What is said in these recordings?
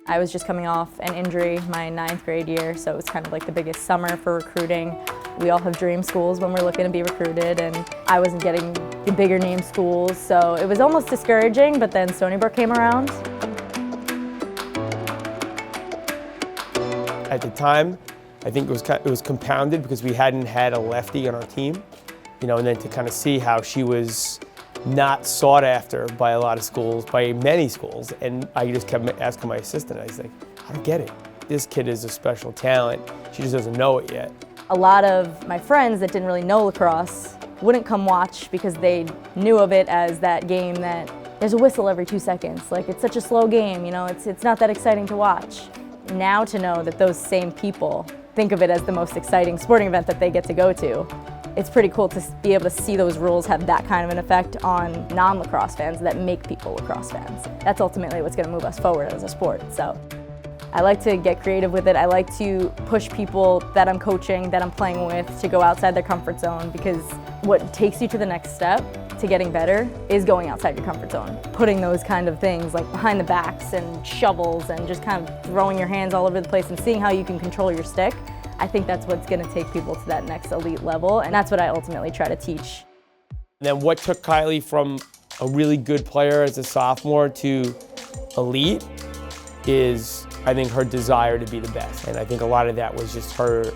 I was just coming off an injury my 9th grade year, so it was kind of like the biggest summer for recruiting. We all have dream schools when we're looking to be recruited, and I wasn't getting the bigger name schools, so it was almost discouraging, but then Stony Brook came around. At the time, I think it was compounded because we hadn't had a lefty on our team, and then to kind of see how she was not sought after by a lot of schools, by many schools, and I just kept asking my assistant, I was like, I don't get it. This kid is a special talent, she just doesn't know it yet. A lot of my friends that didn't really know lacrosse wouldn't come watch because they knew of it as that game that there's a whistle every 2 seconds. Like, it's such a slow game, it's not that exciting to watch. Now to know that those same people think of it as the most exciting sporting event that they get to go to, it's pretty cool to be able to see those rules have that kind of an effect on non-lacrosse fans that make people lacrosse fans. That's ultimately what's going to move us forward as a sport. So I like to get creative with it. I like to push people that I'm coaching, that I'm playing with, to go outside their comfort zone, because what takes you to the next step to getting better is going outside your comfort zone. Putting those kind of things like behind the backs and shovels and just kind of throwing your hands all over the place and seeing how you can control your stick. I think that's what's going to take people to that next elite level, and that's what I ultimately try to teach. And then what took Kylie from a really good player as a sophomore to elite is, I think, her desire to be the best. And I think a lot of that was just her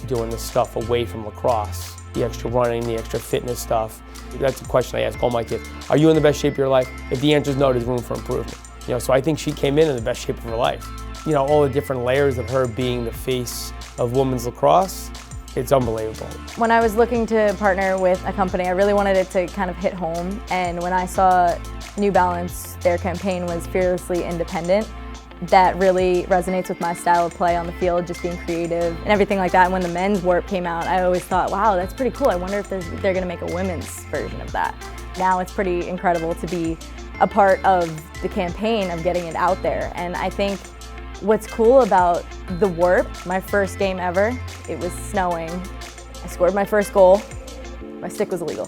doing the stuff away from lacrosse, the extra running, the extra fitness stuff. That's a question I ask all my kids. Are you in the best shape of your life? If the answer is no, there's room for improvement. So I think she came in the best shape of her life. All the different layers of her being the face of women's lacrosse, it's unbelievable. When I was looking to partner with a company, I really wanted it to kind of hit home. And when I saw New Balance, their campaign was Fearlessly Independent. That really resonates with my style of play on the field, just being creative and everything like that. And when the men's warp came out, I always thought, wow, that's pretty cool. I wonder if they're gonna make a women's version of that. Now it's pretty incredible to be a part of the campaign of getting it out there. And I think what's cool about the warp, my first game ever, it was snowing. I scored my first goal. My stick was illegal.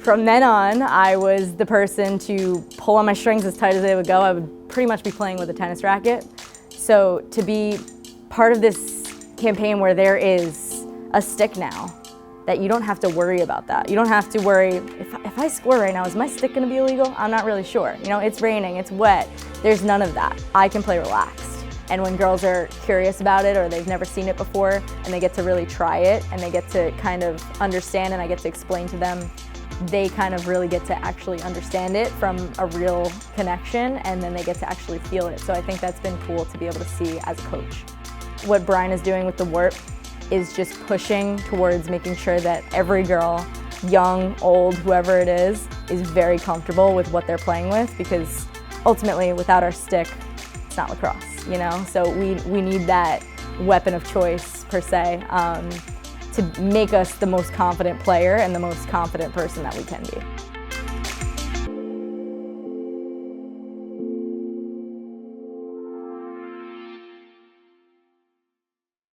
From then on, I was the person to pull on my strings as tight as they would go. I would pretty much be playing with a tennis racket. So to be part of this campaign where there is a stick now, that you don't have to worry about that. You don't have to worry, if I score right now, is my stick gonna be illegal? I'm not really sure. It's raining, it's wet. There's none of that. I can play relaxed. And when girls are curious about it or they've never seen it before and they get to really try it and they get to kind of understand and I get to explain to them, they kind of really get to actually understand it from a real connection, and then they get to actually feel it. So I think that's been cool to be able to see as a coach. What Brine is doing with the warp is just pushing towards making sure that every girl, young, old, whoever it is very comfortable with what they're playing with, because ultimately without our stick, it's not lacrosse, So we need that weapon of choice, per se, to make us the most confident player and the most confident person that we can be.